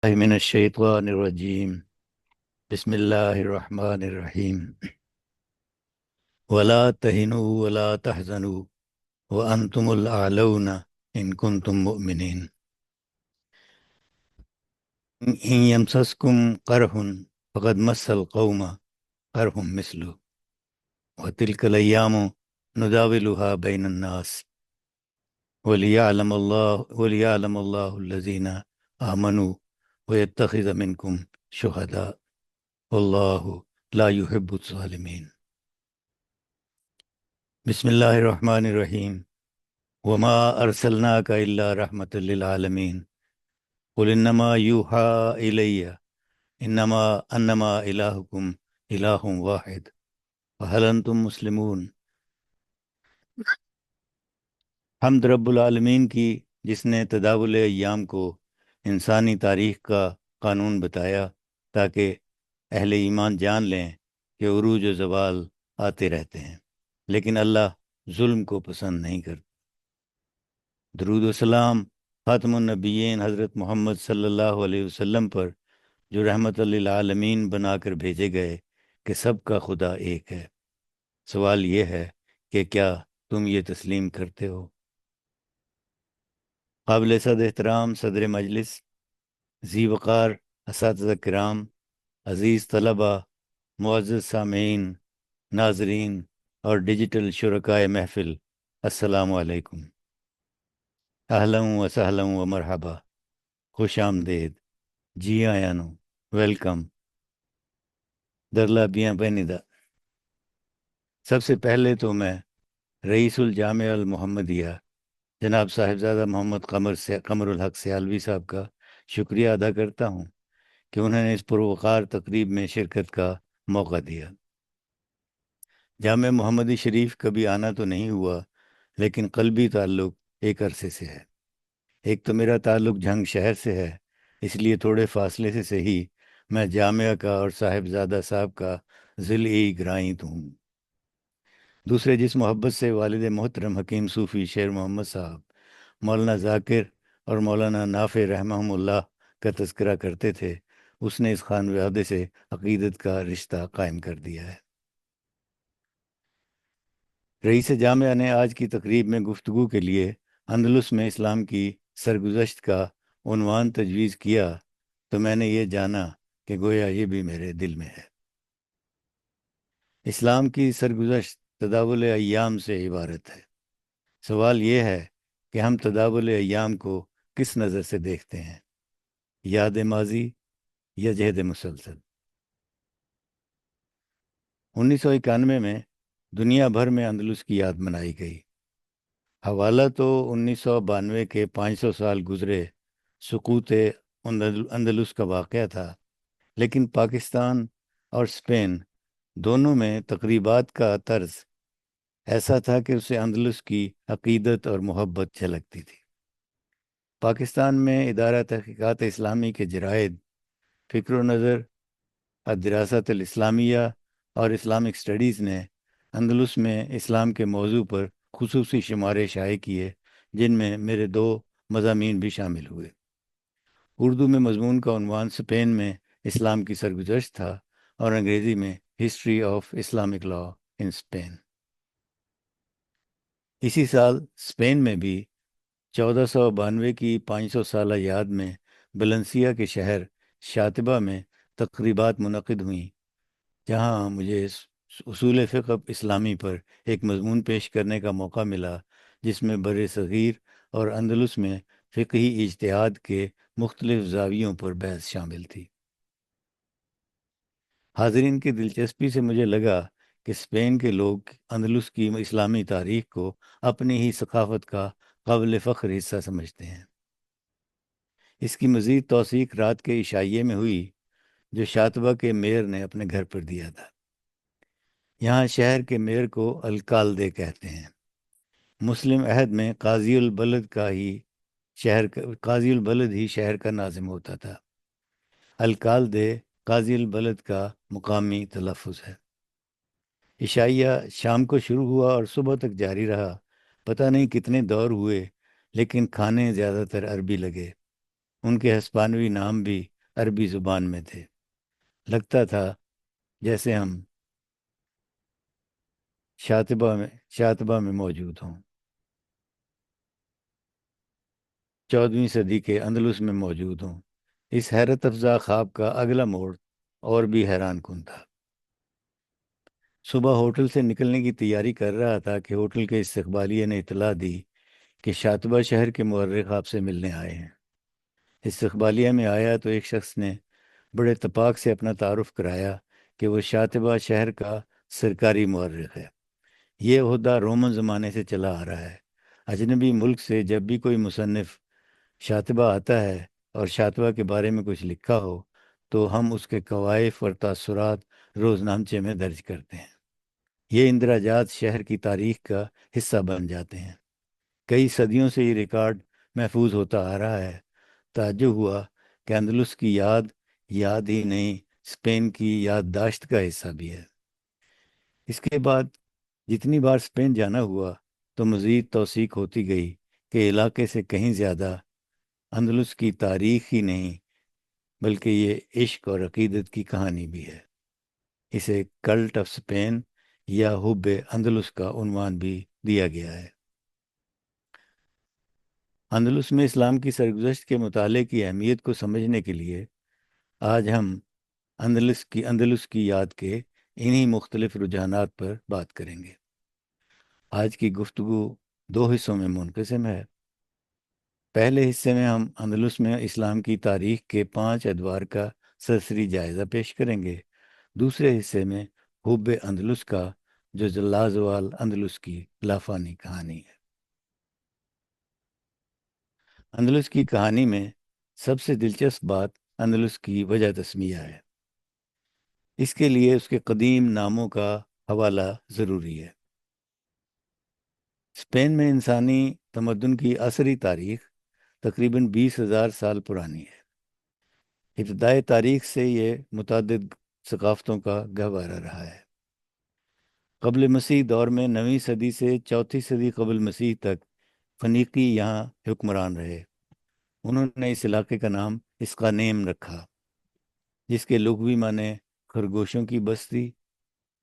من الشيطان الرجيم. بسم الله الرحمن الرحيم. ولا تهنوا ولا تحزنوا وأنتم الأعلون إن كنتم مؤمنين. إن يمسسكم قرح فقد مس القوم قرح مثله وتلك الأيام نداولها بين الناس وليعلم الله الذين آمنوا ويتخذ منكم شهداء والله لا يحب الظالمين. بسم اللہ الرحمن الرحیم. وما ارسلناک الا رحمۃ للعالمین. قل انما یوحى الی انما الہکم الہ واحد فہل انتم مسلمون. حمد رب العالمین کی جس نے تداول ایام کو انسانی تاریخ کا قانون بتایا تاکہ اہل ایمان جان لیں کہ عروج و زوال آتے رہتے ہیں، لیکن اللہ ظلم کو پسند نہیں کرتا. درود و سلام خاتم النبیین حضرت محمد صلی اللہ علیہ وسلم پر، جو رحمت للعالمین بنا کر بھیجے گئے کہ سب کا خدا ایک ہے. سوال یہ ہے کہ کیا تم یہ تسلیم کرتے ہو؟ قابل صد احترام صدر مجلس، ذی وقار اساتذہ کرام، عزیز طلبہ، معزز سامعین، ناظرین اور ڈیجیٹل شرکائے محفل، السلام علیکم. اہلا و سہلا و مرحبا، خوش آمدید، جی آیا نو، ویلکم، درلا بیاں بینیدہ. سب سے پہلے تو میں رئیس الجامعہ المحمدیہ جناب صاحبزادہ محمد قمر الحق سیالوی صاحب کا شکریہ ادا کرتا ہوں کہ انہوں نے اس پروقار تقریب میں شرکت کا موقع دیا. جامعہ محمدی شریف کبھی آنا تو نہیں ہوا، لیکن قلبی تعلق ایک عرصے سے ہے. ایک تو میرا تعلق جھنگ شہر سے ہے، اس لیے تھوڑے فاصلے سے صحیح میں جامعہ کا اور صاحبزادہ صاحب کا ذل گرائیں تو ہوں. دوسرے، جس محبت سے والد محترم حکیم صوفی شیر محمد صاحب مولانا ذاکر اور مولانا نافع رحمہم اللہ کا تذکرہ کرتے تھے، اس نے اس خانوادے سے عقیدت کا رشتہ قائم کر دیا ہے. رئیس جامعہ نے آج کی تقریب میں گفتگو کے لیے اندلس میں اسلام کی سرگزشت کا عنوان تجویز کیا تو میں نے یہ جانا کہ گویا یہ بھی میرے دل میں ہے. اسلام کی سرگزشت تداول ایام سے عبارت ہے. سوال یہ ہے کہ ہم تداول ایام کو کس نظر سے دیکھتے ہیں، یاد ماضی یا جہد مسلسل. 1991 میں دنیا بھر میں اندلس کی یاد منائی گئی. حوالہ تو 1992 کے 500 سال گزرے سقوط اندلس کا واقعہ تھا، لیکن پاکستان اور اسپین دونوں میں تقریبات کا طرز ایسا تھا کہ اسے اندلس کی عقیدت اور محبت جھلکتی تھی. پاکستان میں ادارہ تحقیقات اسلامی کے جرائد فکر و نظر، الدراسات الاسلامیہ اور اسلامک اسٹڈیز نے اندلس میں اسلام کے موضوع پر خصوصی شمارے شائع کیے، جن میں میرے 2 مضامین بھی شامل ہوئے. اردو میں مضمون کا عنوان اسپین میں اسلام کی سرگزشت تھا اور انگریزی میں history of Islamic law in Spain. اسی سال اسپین میں بھی 1492 کی 500 سالہ یاد میں بلنسیا کے شہر شاطبہ میں تقریبات منعقد ہوئیں، جہاں مجھے اصول فقہ اسلامی پر ایک مضمون پیش کرنے کا موقع ملا، جس میں بر صغیر اور اندلس میں فقہی اجتہاد کے مختلف زاویوں پر بحث شامل تھی. حاضرین کی دلچسپی سے مجھے لگا کہ اسپین کے لوگ اندلس کی اسلامی تاریخ کو اپنی ہی ثقافت کا قابل فخر حصہ سمجھتے ہیں. اس کی مزید توثیق رات کے عشائیے میں ہوئی جو شاطبہ کے میئر نے اپنے گھر پر دیا تھا. یہاں شہر کے میئر کو الکالدے کہتے ہیں. مسلم عہد میں قاضی البلد ہی شہر کا ناظم ہوتا تھا. الکالدے قاضی البلد کا مقامی تلفظ ہے. عشائیہ شام کو شروع ہوا اور صبح تک جاری رہا. پتہ نہیں کتنے دور ہوئے، لیکن کھانے زیادہ تر عربی لگے. ان کے ہسپانوی نام بھی عربی زبان میں تھے۔ لگتا تھا جیسے ہم شاطبہ میں موجود ہوں، 14ویں صدی کے اندلس میں موجود ہوں۔ اس حیرت افزا خواب کا اگلا موڑ اور بھی حیران کن تھا۔ صبح ہوٹل سے نکلنے کی تیاری کر رہا تھا کہ ہوٹل کے استقبالیے نے اطلاع دی کہ شاطبہ شہر کے مورخ آپ سے ملنے آئے ہیں۔ استقبالیہ میں آیا تو ایک شخص نے بڑے اتفاق سے اپنا تعارف کرایا کہ وہ شاطبہ شہر کا سرکاری مورخ ہے۔ یہ عہدہ رومن زمانے سے چلا آ رہا ہے۔ اجنبی ملک سے جب بھی کوئی مصنف شاطبہ آتا ہے اور شاطبہ کے بارے میں کچھ لکھا ہو تو ہم اس کے کوائف اور تاثرات روزنامچے میں درج کرتے ہیں۔ یہ اندراجات شہر کی تاریخ کا حصہ بن جاتے ہیں۔ کئی صدیوں سے یہ ریکارڈ محفوظ ہوتا آ رہا ہے۔ تعجب ہوا کہ اندلس کی یاد ہی نہیں، اسپین کی یادداشت کا حصہ بھی ہے۔ اس کے بعد جتنی بار اسپین جانا ہوا تو مزید توثیق ہوتی گئی کہ علاقے سے کہیں زیادہ اندلس کی تاریخ ہی نہیں بلکہ یہ عشق اور عقیدت کی کہانی بھی ہے۔ اسے کلٹ آف اسپین یا حب اندلس کا عنوان بھی دیا گیا ہے۔ اندلس میں اسلام کی سرگزشت کے مطالعے کی اہمیت کو سمجھنے کے لیے آج ہم اندلس کی یاد کے انہی مختلف رجحانات پر بات کریں گے۔ آج کی گفتگو 2 حصوں میں منقسم ہے۔ پہلے حصے میں ہم اندلس میں اسلام کی تاریخ کے 5 ادوار کا سرسری جائزہ پیش کریں گے۔ دوسرے حصے میں حب اندلس کا، جو لازوال اندلس کی لافانی کہانی ہے۔ اندلس کی کہانی میں سب سے دلچسپ بات اندلس کی وجہ تسمیہ ہے۔ اس کے لیے اس کے قدیم ناموں کا حوالہ ضروری ہے۔ اسپین میں انسانی تمدن کی عصری تاریخ تقریباً 20,000 سال پرانی ہے۔ ابتدائی تاریخ سے یہ متعدد ثقافتوں کا گہوارہ رہا ہے۔ قبل مسیح دور میں 9ویں صدی سے 4تھی صدی قبل مسیح تک فنیقی یہاں حکمران رہے۔ انہوں نے اس علاقے کا نام اسقانیم رکھا، جس کے لغوی معنی خرگوشوں کی بستی،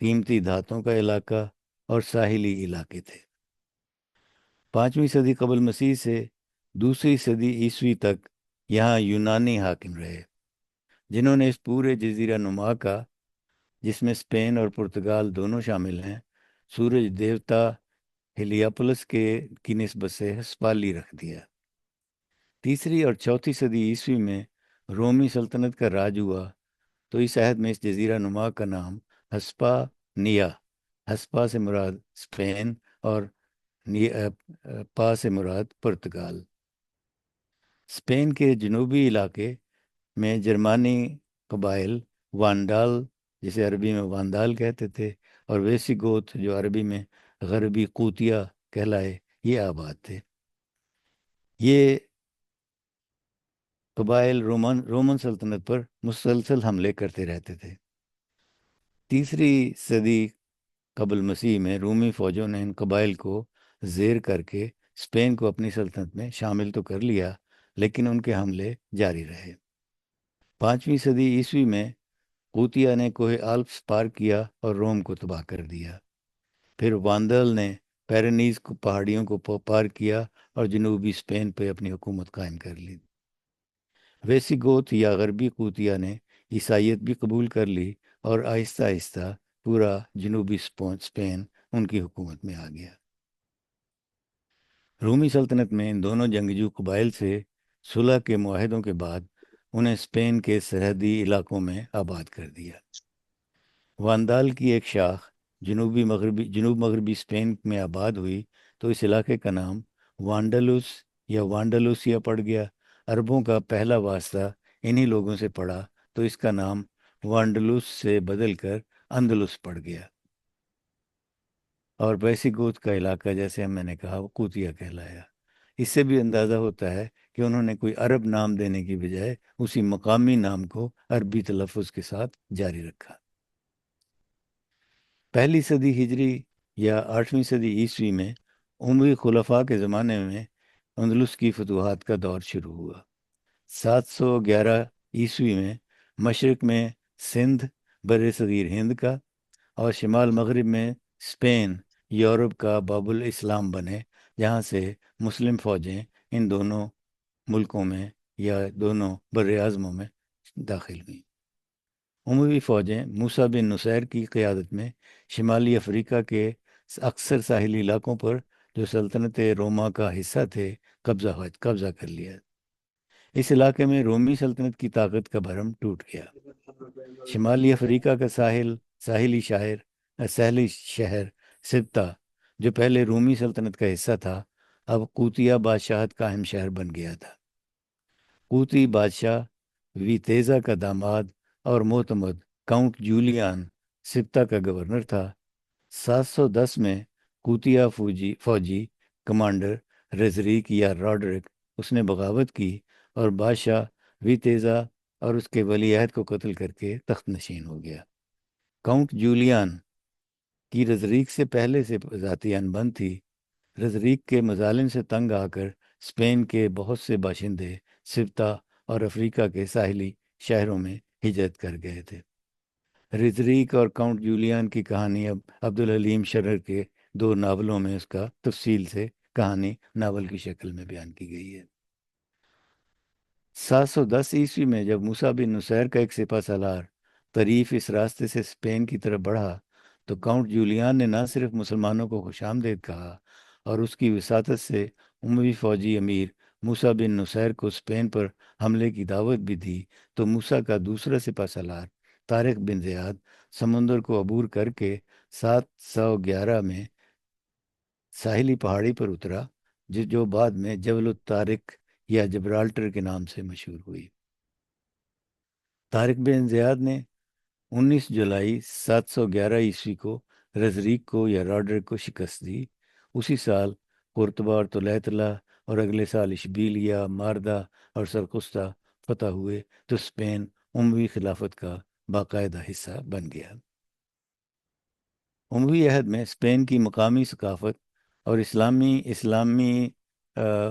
قیمتی دھاتوں کا علاقہ اور ساحلی علاقے تھے۔ 5ویں صدی قبل مسیح سے 2ری صدی عیسوی تک یہاں یونانی حاکم رہے، جنہوں نے اس پورے جزیرہ نما کا، جس میں اسپین اور پرتگال دونوں شامل ہیں، سورج دیوتا ہیلیاپولس کی نسبت سے ہسپالی رکھ دیا۔ 3ری اور 4تھی صدی عیسوی میں رومی سلطنت کا راج ہوا تو اس عہد میں اس جزیرہ نما کا نام ہسپا نیا، ہسپا سے مراد اسپین اور پا سے مراد پرتگال۔ اسپین کے جنوبی علاقے میں جرمانی قبائل وانڈال، جسے عربی میں واندال کہتے تھے، اور ویسی گوت، جو عربی میں غربی قوتیا کہلائے، یہ آباد تھے۔ یہ قبائل رومن سلطنت پر مسلسل حملے کرتے رہتے تھے۔ 3ری صدی قبل مسیح میں رومی فوجوں نے ان قبائل کو زیر کر کے اسپین کو اپنی سلطنت میں شامل تو کر لیا، لیکن ان کے حملے جاری رہے۔ 5ویں صدی عیسوی میں قوتیا نے کوہ آلپس پار کیا اور روم کو تباہ کر دیا۔ پھر واندل نے پیرنیز کو پہاڑیوں کو پار کیا اور جنوبی اسپین پہ اپنی حکومت قائم کر لی۔ ویسی گوت یا غربی قوتیا نے عیسائیت بھی قبول کر لی اور آہستہ آہستہ پورا جنوبی اسپین ان کی حکومت میں آ گیا۔ رومی سلطنت میں ان دونوں جنگجو قبائل سے صلح کے معاہدوں کے بعد انہیں اسپین کے سرحدی علاقوں میں آباد کر دیا۔ واندال کی ایک شاخ جنوب مغربی اسپین میں آباد ہوئی تو اس علاقے کا نام وانڈلوس یا وانڈلوسیا پڑ گیا۔ عربوں کا پہلا واسطہ انہی لوگوں سے پڑا تو اس کا نام وانڈلوس سے بدل کر اندلس پڑ گیا، اور بیسی گوت کا علاقہ، جیسے میں نے کہا، وہ قوتیا کہلایا۔ اس سے بھی اندازہ ہوتا ہے کہ انہوں نے کوئی عرب نام دینے کی بجائے اسی مقامی نام کو عربی تلفظ کے ساتھ جاری رکھا۔ 1 صدی ہجری یا 8ویں صدی عیسوی میں اموی خلفاء کے زمانے میں اندلس کی فتوحات کا دور شروع ہوا۔ 711 عیسوی میں مشرق میں سندھ بر صغیر ہند کا اور شمال مغرب میں اسپین یورپ کا باب الاسلام بنے، جہاں سے مسلم فوجیں ان دونوں ملکوں میں یا دونوں بر اعظموں میں داخل ہوئیں۔ اموی فوجیں موسیٰ بن نصیر کی قیادت میں شمالی افریقہ کے اکثر ساحلی علاقوں پر جو سلطنت روما کا حصہ تھے قبضہ کر لیا۔ اس علاقے میں رومی سلطنت کی طاقت کا بھرم ٹوٹ گیا۔ شمالی افریقہ کا ساحلی شہر سبتا، جو پہلے رومی سلطنت کا حصہ تھا، اب قوطیہ بادشاہت کا اہم شہر بن گیا تھا۔ قوطی بادشاہ ویتیزا کا داماد اور معتمد کاؤنٹ جولیان سبتا کا گورنر تھا۔ 710 میں قوطیہ فوجی کمانڈر ریزریک یا راڈرک اس نے بغاوت کی اور بادشاہ ویتیزا اور اس کے ولی عہد کو قتل کر کے تخت نشین ہو گیا۔ کاؤنٹ جولیان کی رزریک سے پہلے سے ذاتی انبن تھی۔ رزریک کے مظالم سے تنگ آ کر اسپین کے بہت سے باشندے سبتا اور افریقہ کے ساحلی شہروں میں ہجرت کر گئے تھے۔ رزریک اور کاؤنٹ جولیان کی کہانی اب عبدالحلیم شرر کے 2 ناولوں میں اس کا تفصیل سے کہانی ناول کی شکل میں بیان کی گئی ہے۔ 710 عیسوی میں جب موسیٰ بن نصیر کا ایک سپہ سالار طریف اس راستے سے اسپین کی طرف بڑھا تو کاؤنٹ جولیان نے نہ صرف مسلمانوں کو خوش آمدید کہا اور اس کی وساطت سے اموی فوجی امیر موسیٰ بن نصیر کو اسپین پر حملے کی دعوت بھی دی، تو موسیٰ کا دوسرا سپہ سالار طارق بن زیاد سمندر کو عبور کر کے 711 میں ساحلی پہاڑی پر اترا، جو بعد میں جبل الطارق یا جبرالٹر کے نام سے مشہور ہوئی۔ طارق بن زیاد نے 19 جولائی 711 عیسوی کو رزریک کو یا راڈرک کو شکست دی۔ اسی سال قرطبہ اور طلیطلہ اور اگلے سال اشبیلیہ، ماردہ اور سرخستہ فتح ہوئے تو اسپین اموی خلافت کا باقاعدہ حصہ بن گیا۔ اموی عہد میں اسپین کی مقامی ثقافت اور اسلامی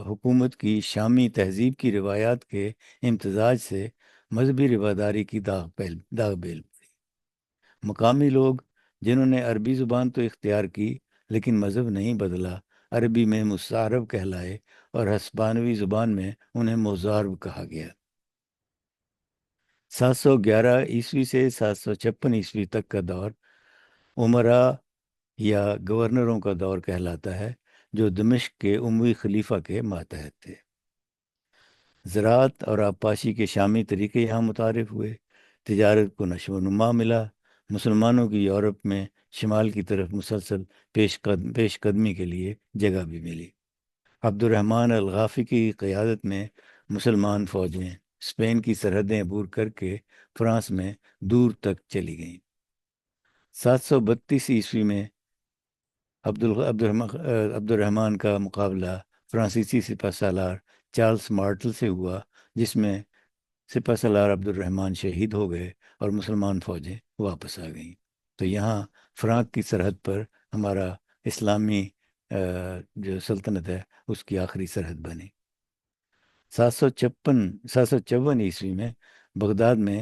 حکومت کی شامی تہذیب کی روایات کے امتزاج سے مذہبی رواداری کی داغ بیل پڑی۔ مقامی لوگ جنہوں نے عربی زبان تو اختیار کی لیکن مذہب نہیں بدلا، عربی میں مستعرب کہلائے اور ہسپانوی زبان میں انہیں موزارب کہا گیا۔ 711 عیسوی سے 756 عیسوی تک کا دور عمرا یا گورنروں کا دور کہلاتا ہے، جو دمشق کے اموی خلیفہ کے ماتحت تھے۔ زراعت اور آبپاشی کے شامی طریقے یہاں متعارف ہوئے، تجارت کو نشو و نما ملا، مسلمانوں کی یورپ میں شمال کی طرف مسلسل پیش قدمی کے لیے جگہ بھی ملی۔ عبد الرحمن الغافی کی قیادت میں مسلمان فوجیں اسپین کی سرحدیں عبور کر کے فرانس میں دور تک چلی گئیں۔ 732 عیسوی میں عبد الرحمن کا مقابلہ فرانسیسی سپہ سالار چارلس مارٹل سے ہوا، جس میں سپہ سالار عبد الرحمن شہید ہو گئے اور مسلمان فوجیں واپس آ گئیں۔ تو یہاں فرانس کی سرحد پر ہمارا اسلامی جو سلطنت ہے اس کی آخری سرحد بنی۔ 754 عیسوی میں بغداد میں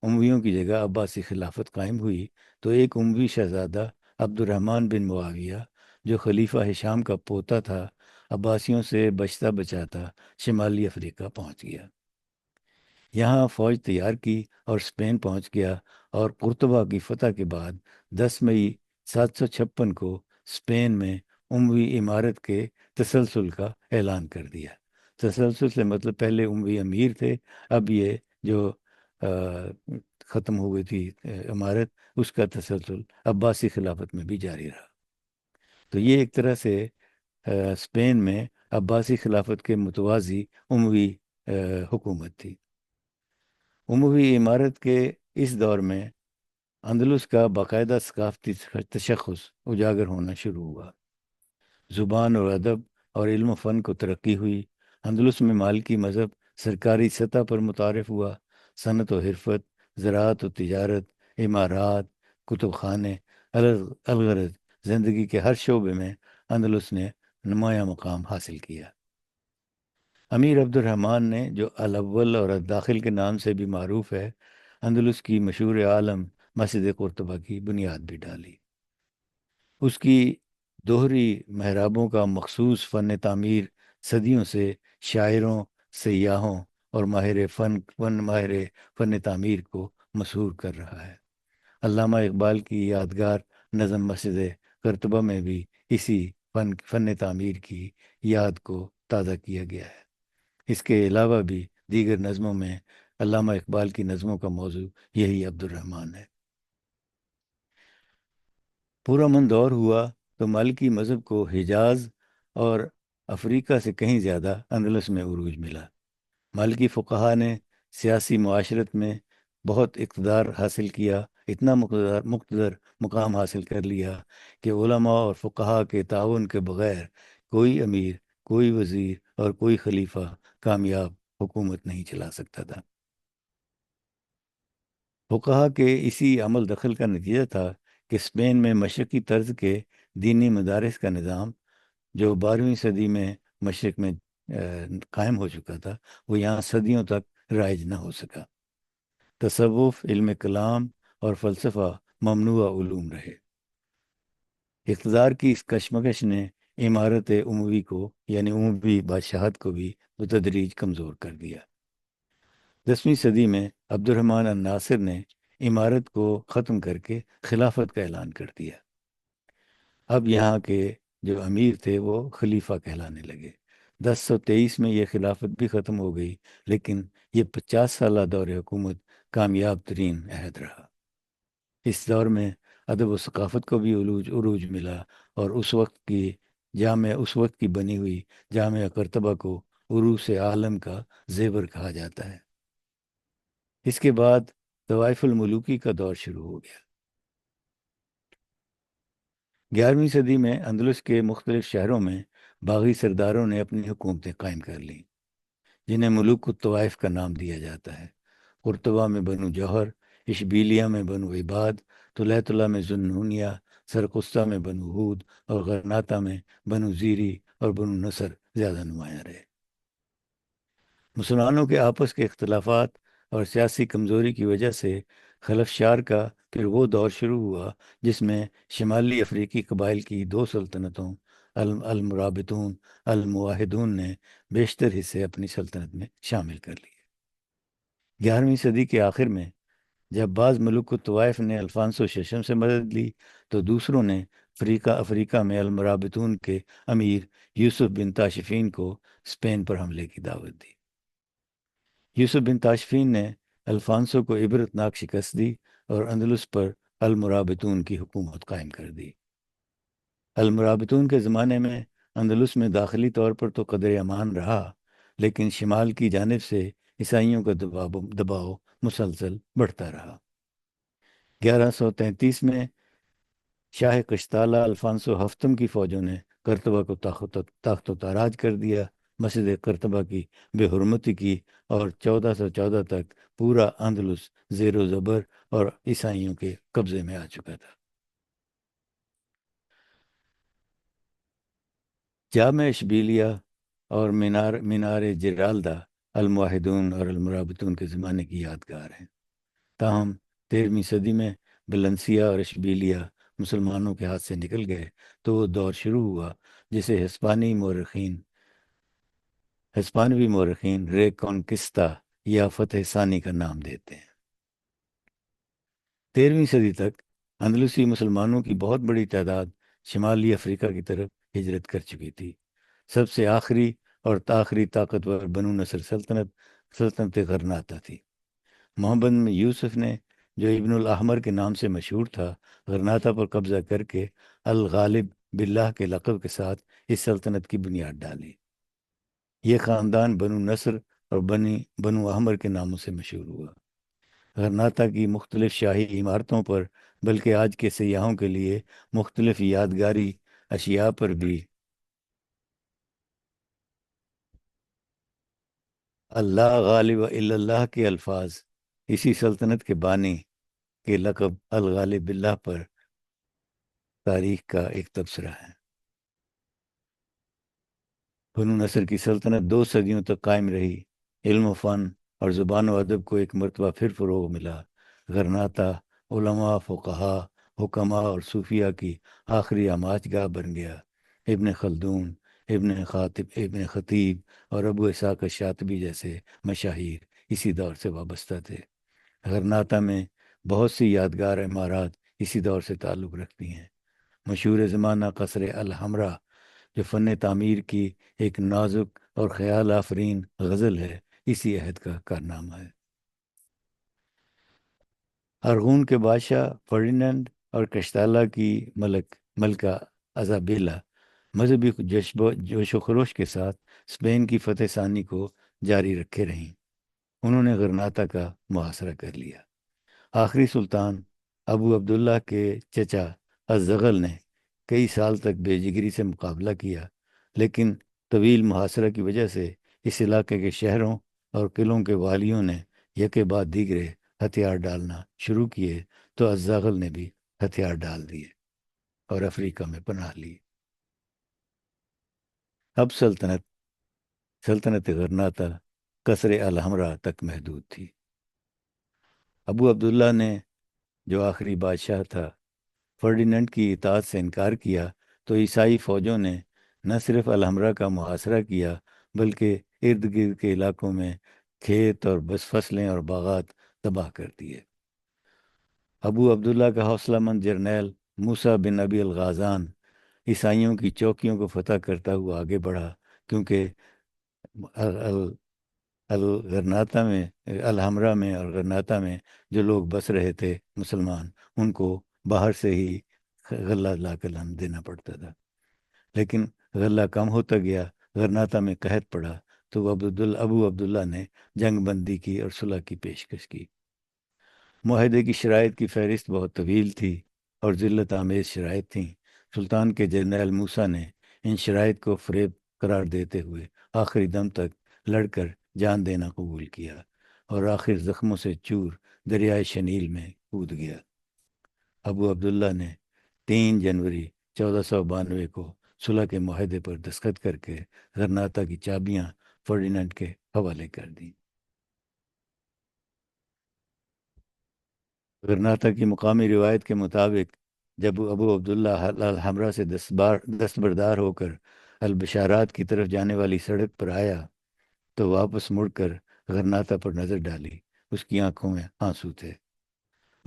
امویوں کی جگہ عباسی خلافت قائم ہوئی، تو ایک اموی شہزادہ عبد الرحمن بن معاویہ جو خلیفہ ہشام کا پوتا تھا، عباسیوں سے بچتا بچاتا شمالی افریقہ پہنچ گیا۔ یہاں فوج تیار کی اور اسپین پہنچ گیا، اور قرطبہ کی فتح کے بعد 10 مئی 756 کو اسپین میں اموی امارت کے تسلسل کا اعلان کر دیا۔ تسلسل سے مطلب پہلے اموی امیر تھے، اب یہ جو ختم ہو گئی تھی امارت، اس کا تسلسل عباسی خلافت میں بھی جاری رہا۔ تو یہ ایک طرح سے اسپین میں عباسی خلافت کے متوازی اموی حکومت تھی۔ اموی عمارت کے اس دور میں اندلس کا باقاعدہ ثقافتی تشخص اجاگر ہونا شروع ہوا۔ زبان اور ادب اور علم و فن کو ترقی ہوئی۔ اندلس میں مالکی مذہب سرکاری سطح پر متعارف ہوا۔ صنعت و حرفت، زراعت و تجارت، عمارات، کتب خانے، الغرض زندگی کے ہر شعبے میں اندلس نے نمایاں مقام حاصل کیا۔ امیر عبد الرحمن نے، جو الاول اور الداخل کے نام سے بھی معروف ہے، اندلس کی مشہور عالم مسجد قرطبہ کی بنیاد بھی ڈالی۔ اس کی دوہری محرابوں کا مخصوص فن تعمیر صدیوں سے شاعروں، سیاحوں اور ماہر فن تعمیر کو مسحور کر رہا ہے۔ علامہ اقبال کی یادگار نظم مسجد قرطبہ میں بھی اسی فن تعمیر کی یاد کو تازہ کیا گیا ہے۔ اس کے علاوہ بھی دیگر نظموں میں علامہ اقبال کی نظموں کا موضوع یہی عبد الرحمن ہے۔ پورا من دور ہوا تو مالکی مذہب کو حجاز اور افریقہ سے کہیں زیادہ اندلس میں عروج ملا۔ مالکی فقہا نے سیاسی معاشرت میں بہت اقتدار حاصل کیا، اتنا مقتدر مقام حاصل کر لیا کہ علماء اور فقہا کے تعاون کے بغیر کوئی امیر، کوئی وزیر اور کوئی خلیفہ کامیاب حکومت نہیں چلا سکتا تھا۔ فقہا کے اسی عمل دخل کا نتیجہ تھا کہ اسپین میں مشرقی طرز کے دینی مدارس کا نظام، جو 12ویں صدی میں مشرق میں قائم ہو چکا تھا، وہ یہاں صدیوں تک رائج نہ ہو سکا۔ تصوف، علم کلام اور فلسفہ ممنوع علوم رہے۔ اقتدار کی اس کشمکش نے عمارت عموی کو، یعنی عموی بادشاہت کو بھی بتدریج کمزور کر دیا۔ 10ویں صدی میں عبد الرحمن الناصر نے عمارت کو ختم کر کے خلافت کا اعلان کر دیا۔ اب یہاں کے جو امیر تھے وہ خلیفہ کہلانے لگے۔ 1023 میں یہ خلافت بھی ختم ہو گئی، لیکن یہ 50 سالہ دور حکومت کامیاب ترین عہد رہا۔ اس دور میں ادب و ثقافت کو بھی عروج ملا، اور اس وقت کی بنی ہوئی جامعہ قرطبہ کو عروس عالم کا زیور کہا جاتا ہے۔ اس کے بعد طوائف الملوکی کا دور شروع ہو گیا۔ 11ویں صدی میں اندلس کے مختلف شہروں میں باغی سرداروں نے اپنی حکومتیں قائم کر لیں، جنہیں ملوک الطوائف کا نام دیا جاتا ہے۔ قرطبہ میں بنو جوہر، اشبیلیہ میں بنو عباد، طلیطلہ میں ذوالنونیہ، سرقسطہ میں بنو ہود اور غرناطہ میں بنو زیری اور بنو نصر زیادہ نمایاں رہے۔ مسلمانوں کے آپس کے اختلافات اور سیاسی کمزوری کی وجہ سے خلفشار کا پھر وہ دور شروع ہوا جس میں شمالی افریقی قبائل کی دو سلطنتوں المرابطون المواحدون نے بیشتر حصے اپنی سلطنت میں شامل کر لیے۔ 11ویں صدی کے آخر میں جب بعض ملوک الطوائف نے الفانسو ششم سے مدد لی، تو دوسروں نے افریقہ میں المرابطون کے امیر یوسف بن تاشفین کو اسپین پر حملے کی دعوت دی۔ یوسف بن تاشفین نے الفانسو کو عبرتناک شکست دی اور اندلس پر المرابطون کی حکومت قائم کر دی۔ المرابطون کے زمانے میں اندلس میں داخلی طور پر تو قدر امان رہا، لیکن شمال کی جانب سے عیسائیوں کا دباؤ مسلسل بڑھتا رہا۔ 1133 میں شاہ قشتالہ الفانسو ہفتم کی فوجوں نے قرطبہ کو تاخت و تاراج کر دیا، مسجد قرطبہ کی بے حرمتی کی، اور 1414 تک پورا اندلس زیر و زبر اور عیسائیوں کے قبضے میں آ چکا تھا۔ جامع اشبیلیہ اور مینار جرالدہ المواحدون اور المرابطون کے زمانے کی یادگار ہیں۔ تاہم 13ویں صدی میں بلنسیا اور اشبیلیہ مسلمانوں کے ہاتھ سے نکل گئے تو وہ دور شروع ہوا جسے ہسپانوی مورخین ری کانکسٹا یا فتح ثانی کا نام دیتے ہیں۔ 13ویں صدی تک اندلسی مسلمانوں کی بہت بڑی تعداد شمالی افریقہ کی طرف ہجرت کر چکی تھی۔ سب سے آخری اور تاخری طاقتور بنو نصر سلطنت غرناطہ تھی۔ محمد بن یوسف نے، جو ابن الاحمر کے نام سے مشہور تھا، غرناطہ پر قبضہ کر کے الغالب باللہ کے لقب کے ساتھ اس سلطنت کی بنیاد ڈالی۔ یہ خاندان بنو نصر اور بنو احمر کے ناموں سے مشہور ہوا۔ غرناطہ کی مختلف شاہی عمارتوں پر، بلکہ آج کے سیاحوں کے لیے مختلف یادگاری اشیاء پر بھی اللہ غالب الا اللہ کے الفاظ اسی سلطنت کے بانی کے لقب الغالب باللہ پر تاریخ کا ایک تبصرہ ہے۔ بنو نصر کی سلطنت 2 صدیوں تک قائم رہی۔ علم و فن اور زبان و ادب کو ایک مرتبہ پھر فروغ ملا۔ غرناطہ علماء، فقہا، حکماء اور صوفیاء کی آخری آماج گاہ بن گیا۔ ابن خلدون، ابن خطیب اور ابو اسحاق الشاطبی جیسے مشاہیر اسی دور سے وابستہ تھے۔ غرناطہ میں بہت سی یادگار عمارات اسی دور سے تعلق رکھتی ہیں۔ مشہور زمانہ قصر الحمرا، جو فن تعمیر کی ایک نازک اور خیال آفرین غزل ہے، اسی عہد کا کارنامہ ہے۔ ارغون کے بادشاہ فرڈیننڈ اور کشتالہ کی ملکہ ازابیلا مذہبی جوش و خروش کے ساتھ اسپین کی فتح ثانی کو جاری رکھے رہیں۔ انہوں نے غرناطہ کا محاصرہ کر لیا۔ آخری سلطان ابو عبداللہ کے چچا الزغل نے کئی سال تک بے جگری سے مقابلہ کیا، لیکن طویل محاصرہ کی وجہ سے اس علاقے کے شہروں اور قلعوں کے والیوں نے یکے بعد دیگرے ہتھیار ڈالنا شروع کیے، تو الزغل نے بھی ہتھیار ڈال دیے اور افریقہ میں پناہ لی۔ اب سلطنت غرناطہ قصر الحمرا تک محدود تھی۔ ابو عبداللہ نے، جو آخری بادشاہ تھا، فرڈیننڈ کی اطاعت سے انکار کیا، تو عیسائی فوجوں نے نہ صرف الحمرا کا محاصرہ کیا، بلکہ ارد گرد کے علاقوں میں کھیت اور بس فصلیں اور باغات تباہ کر دیے۔ ابو عبداللہ کا حوصلہ مند جرنیل موسیٰ بن ابی الغازان عیسائیوں کی چوکیوں کو فتح کرتا ہوا آگے بڑھا، کیونکہ غرناطہ میں، الحمرا میں اور غرناطہ میں جو لوگ بس رہے تھے مسلمان، ان کو باہر سے ہی غلہ لا کر دینا پڑتا تھا۔ لیکن غلہ کم ہوتا گیا، غرناطہ میں قحط پڑا، تو ابو عبداللہ نے جنگ بندی کی اور صلح کی پیشکش کی۔ معاہدے کی شرائط کی فہرست بہت طویل تھی اور ذلت آمیز شرائط تھیں۔ سلطان کے جرنیل موسیٰ نے ان شرائط کو فریب قرار دیتے ہوئے آخری دم تک لڑ کر جان دینا قبول کیا، اور آخر زخموں سے چور دریائے شنیل میں کود گیا۔ ابو عبداللہ نے 3 جنوری 1492 کو صلح کے معاہدے پر دستخط کر کے غرناطہ کی چابیاں فرڈیننڈ کے حوالے کر دیں۔ غرناطہ کی مقامی روایت کے مطابق جب ابو عبداللہ الحمرا سے دستبردار ہو کر البشارات کی طرف جانے والی سڑک پر آیا، تو واپس مڑ کر غرناطہ پر نظر ڈالی۔ اس کی آنکھوں میں آنسو تھے۔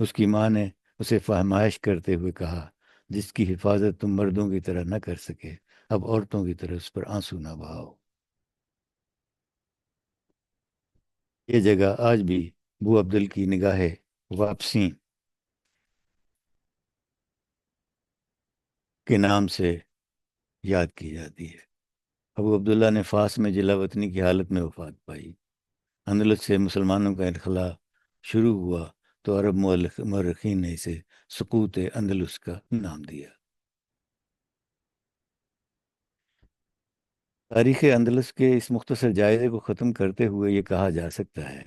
اس کی ماں نے اسے فہمائش کرتے ہوئے کہا، جس کی حفاظت تم مردوں کی طرح نہ کر سکے، اب عورتوں کی طرح اس پر آنسو نہ بہاؤ۔ یہ جگہ آج بھی ابو عبدال کی نگاہ واپسی کے نام سے یاد کی جاتی ہے۔ ابو عبداللہ نے فاس میں جلا وطنی کی حالت میں وفات پائی۔ اندلس سے مسلمانوں کا انخلا شروع ہوا تو عرب مورخین نے اسے سقوط اندلس کا نام دیا۔ تاریخ اندلس کے اس مختصر جائزے کو ختم کرتے ہوئے یہ کہا جا سکتا ہے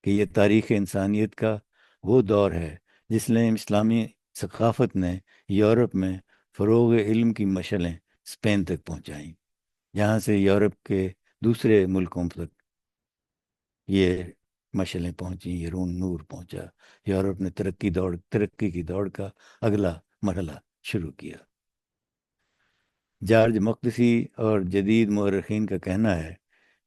کہ یہ تاریخ انسانیت کا وہ دور ہے جس نے اسلامی ثقافت نے یورپ میں فروغ علم کی مشعلیں اسپین تک پہنچائیں، جہاں سے یورپ کے دوسرے ملکوں تک یہ مشعلیں پہنچیں، یہ رون نور پہنچا۔ یورپ نے ترقی کی دوڑ کا اگلا مرحلہ شروع کیا۔ جارج مقدسی اور جدید مورخین کا کہنا ہے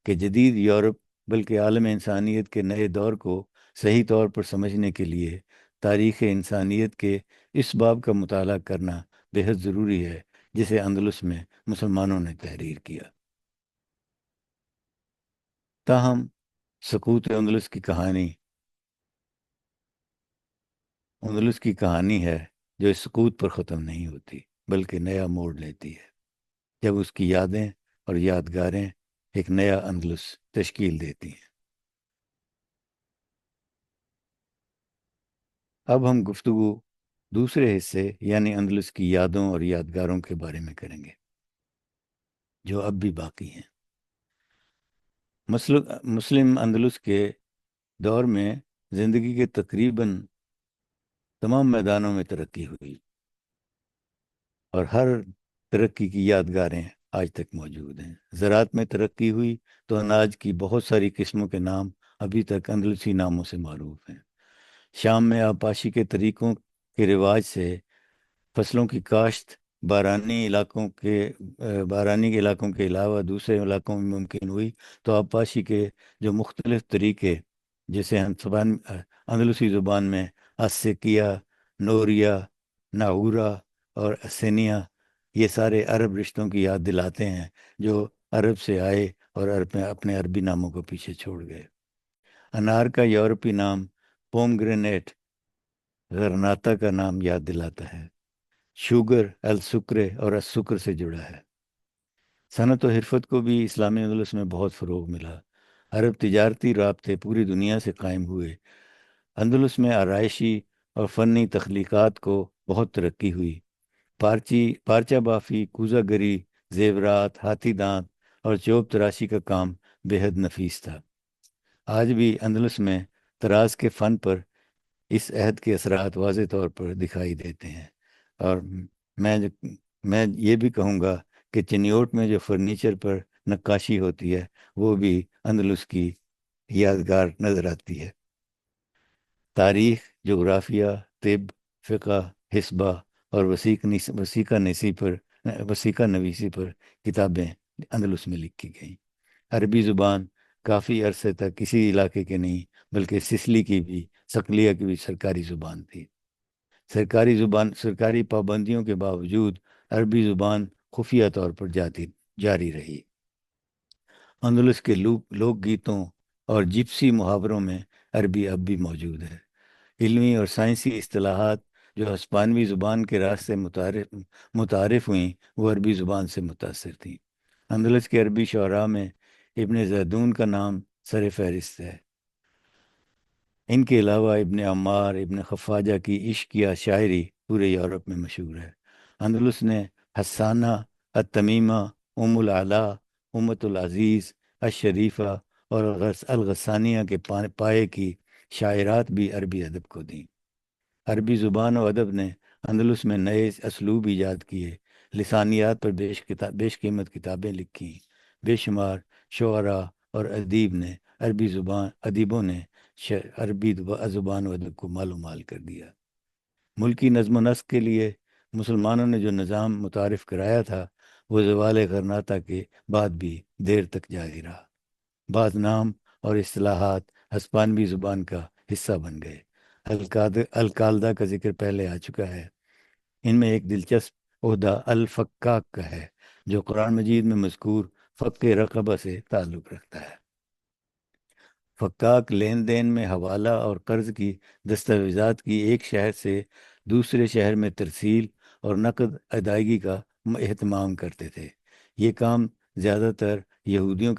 کہ جدید یورپ بلکہ عالم انسانیت کے نئے دور کو صحیح طور پر سمجھنے کے لیے تاریخ انسانیت کے اس باب کا مطالعہ کرنا بے حد ضروری ہے جسے اندلس میں مسلمانوں نے تحریر کیا۔ تاہم سقوط اندلس کی کہانی ہے جو اس سقوط پر ختم نہیں ہوتی، بلکہ نیا موڑ لیتی ہے جب اس کی یادیں اور یادگاریں ایک نیا اندلس تشکیل دیتی ہیں۔ اب ہم گفتگو دوسرے حصے یعنی اندلس کی یادوں اور یادگاروں کے بارے میں کریں گے جو اب بھی باقی ہیں۔ مسلم اندلس کے دور میں زندگی کے تقریباً تمام میدانوں میں ترقی ہوئی، اور ہر ترقی کی یادگاریں آج تک موجود ہیں۔ زراعت میں ترقی ہوئی تو اناج کی بہت ساری قسموں کے نام ابھی تک اندلسی ناموں سے معروف ہیں۔ شام میں آبپاشی کے طریقوں کے رواج سے فصلوں کی کاشت بارانی کے علاقوں کے علاوہ دوسرے علاقوں میں ممکن ہوئی، تو آبپاشی کے جو مختلف طریقے، جسے ہم اندلسی زبان میں اسکیا، نوریا، ناہورا اور اسینیا، یہ سارے عرب رشتوں کی یاد دلاتے ہیں جو عرب سے آئے اور عرب میں اپنے عربی ناموں کو پیچھے چھوڑ گئے۔ انار کا یورپی نام پوم گرینیٹ غرناتا کا نام یاد دلاتا ہے۔ شوگر السکرے اور السکر سے جڑا ہے۔ صنعت و حرفت کو بھی اسلامی اندلس میں بہت فروغ ملا۔ عرب تجارتی رابطے پوری دنیا سے قائم ہوئے۔ اندلس میں آرائشی اور فنی تخلیقات کو بہت ترقی ہوئی۔ پارچہ بافی، کوزہ گری، زیورات، ہاتھی دانت اور چوب تراشی کا کام بے حد نفیس تھا۔ آج بھی اندلس میں طراز کے فن پر اس عہد کے اثرات واضح طور پر دکھائی دیتے ہیں۔ اور میں میں یہ بھی کہوں گا کہ چنیوٹ میں جو فرنیچر پر نقاشی ہوتی ہے وہ بھی اندلس کی یادگار نظر آتی ہے۔ تاریخ، جغرافیہ، طب، فقہ، حسبہ اور وسیقہ نویسی پر کتابیں اندلس میں لکھی گئیں۔ عربی زبان کافی عرصے تک کسی علاقے کے نہیں بلکہ سسلی کی بھی، صقلیہ کی بھی سرکاری زبان تھی۔ سرکاری پابندیوں کے باوجود عربی زبان خفیہ طور پر جاری رہی۔ اندلس کے لوک گیتوں اور جپسی محاوروں میں عربی اب بھی موجود ہے۔ علمی اور سائنسی اصطلاحات جو ہسپانوی زبان کے راستے متعارف ہوئیں وہ عربی زبان سے متاثر تھیں۔ اندلس کے عربی شعراء میں ابن زیدون کا نام سر فہرست ہے۔ ان کے علاوہ ابن عمار، ابن خفاجہ کی عشقیہ شاعری پورے یورپ میں مشہور ہے۔ اندلس نے حسانہ، التمیمہ، ام العلا، امت العزیز، الشریفہ اور الغسانیہ کے پائے کی شاعرات بھی عربی ادب کو دیں۔ عربی زبان و ادب نے اندلس میں نئے اسلوب ایجاد کیے، لسانیات پر بیش قیمت کتابیں لکھی۔ بے شمار شعراء اور ادیبوں نے عربی زبان و ادب کو مال و مال کر دیا۔ ملکی نظم و نسق کے لیے مسلمانوں نے جو نظام متعارف کرایا تھا وہ زوال غرناطہ کے بعد بھی دیر تک جاری رہا۔ بعض نام اور اصطلاحات ہسپانوی زبان کا حصہ بن گئے۔ القاعدہ کا ذکر پہلے آ چکا ہے۔ ان میں ایک دلچسپ عہدہ الفقاق کا ہے جو قرآن مجید میں مذکور فق رقبہ سے تعلق رکھتا ہے۔ فقاق لین دین میں حوالہ اور قرض کی دستاویزات کی ایک شہر سے دوسرے شہر میں ترسیل اور نقد ادائیگی کا اہتمام کرتے تھے۔ یہ کام زیادہ تر یہودیوں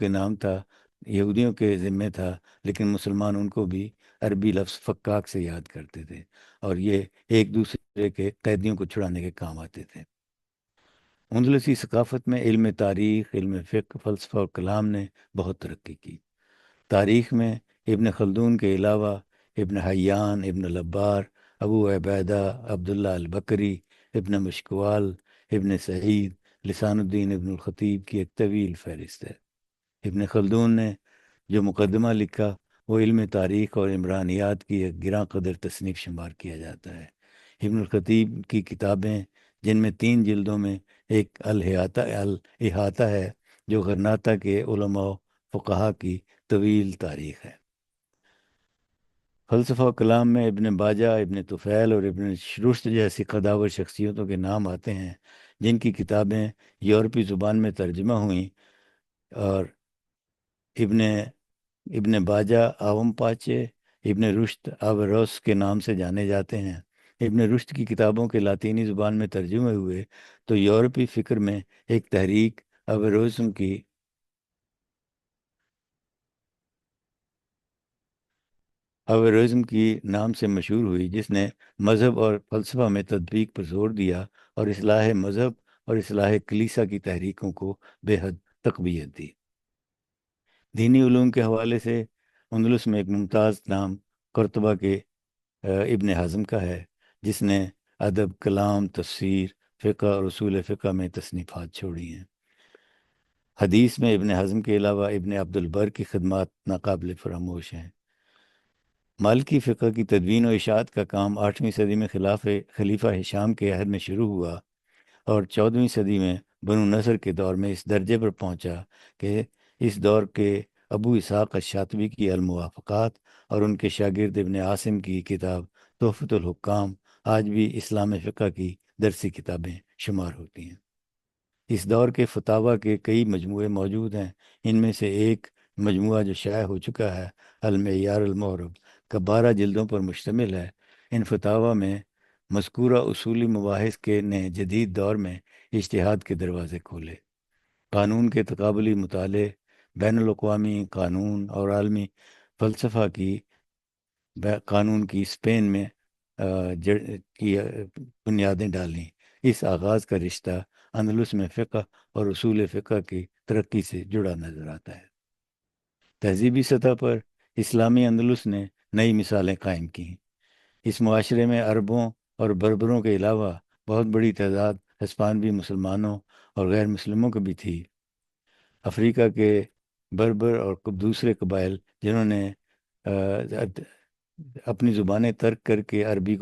کے ذمے تھا، لیکن مسلمان ان کو بھی عربی لفظ فقاق سے یاد کرتے تھے اور یہ ایک دوسرے کے قیدیوں کو چھڑانے کے کام آتے تھے۔ اندلسی ثقافت میں علم تاریخ، علم فقہ، فلسفہ اور کلام نے بہت ترقی کی۔ تاریخ میں ابن خلدون کے علاوہ ابن حیان، ابن لبار، ابو عبیدہ، عبداللہ البکری، ابن مشکوال، ابن سعید، لسان الدین ابن الخطیب کی ایک طویل فہرست ہے۔ ابن خلدون نے جو مقدمہ لکھا وہ علم تاریخ اور عمرانیات کی ایک گراں قدر تصنیف شمار کیا جاتا ہے۔ ابن الخطیب کی کتابیں، جن میں 3 جلدوں میں ایک الاحاطہ ہے جو غرناطہ کے علماء فقہا کی طویل تاریخ ہے۔ فلسفہ و کلام میں ابن باجہ، ابن طفیل اور ابن رشد جیسی قداور شخصیتوں کے نام آتے ہیں جن کی کتابیں یورپی زبان میں ترجمہ ہوئیں، اور ابن باجہ آوم پاچے، ابن رشد آوروس کے نام سے جانے جاتے ہیں۔ ابن رشد کی کتابوں کے لاطینی زبان میں ترجمے ہوئے تو یورپی فکر میں ایک تحریک اویروزم کی نام سے مشہور ہوئی، جس نے مذہب اور فلسفہ میں تطبیق پر زور دیا اور اصلاح مذہب اور اصلاح کلیسا کی تحریکوں کو بے حد تقویت دی۔ دینی علوم کے حوالے سے اندلس میں ایک ممتاز نام قرطبہ کے ابن حزم کا ہے، جس نے ادب، کلام، تفسیر، فقہ اور اصول فقہ میں تصنیفات چھوڑی ہیں۔ حدیث میں ابن حزم کے علاوہ ابن عبد البر کی خدمات ناقابل فراموش ہیں۔ مالکی فقہ کی تدوین و اشاعت کا کام 8ویں صدی میں خلیفہ ہشام کے عہد میں شروع ہوا، اور 14ویں صدی میں بنو نصر کے دور میں اس درجے پر پہنچا کہ اس دور کے ابو اسحاق الشاطبی کی الموافقات اور ان کے شاگرد ابن عاصم کی کتاب تحفۃ الحکام آج بھی اسلام فقہ کی درسی کتابیں شمار ہوتی ہیں۔ اس دور کے فتاویٰ کے کئی مجموعے موجود ہیں۔ ان میں سے ایک مجموعہ جو شائع ہو چکا ہے، المعیار المعرب، کا 12 جلدوں پر مشتمل ہے۔ ان فتاویٰ میں مذکورہ اصولی مباحث کے نے جدید دور میں اجتہاد کے دروازے کھولے۔ قانون کے تقابلی مطالعے، بین الاقوامی قانون اور عالمی فلسفہ قانون کی اسپین میں کی بنیادیں ڈالیں۔ اس آغاز کا رشتہ اندلس میں فقہ اور اصول فقہ کی ترقی سے جڑا نظر آتا ہے۔ تہذیبی سطح پر اسلامی اندلس نے نئی مثالیں قائم کیں۔ اس معاشرے میں عربوں اور بربروں کے علاوہ بہت بڑی تعداد ہسپانوی مسلمانوں اور غیر مسلموں کی بھی تھی۔ افریقہ کے بربر اور دوسرے قبائل جنہوں نے اپنی زبانیں ترک کر کے عربی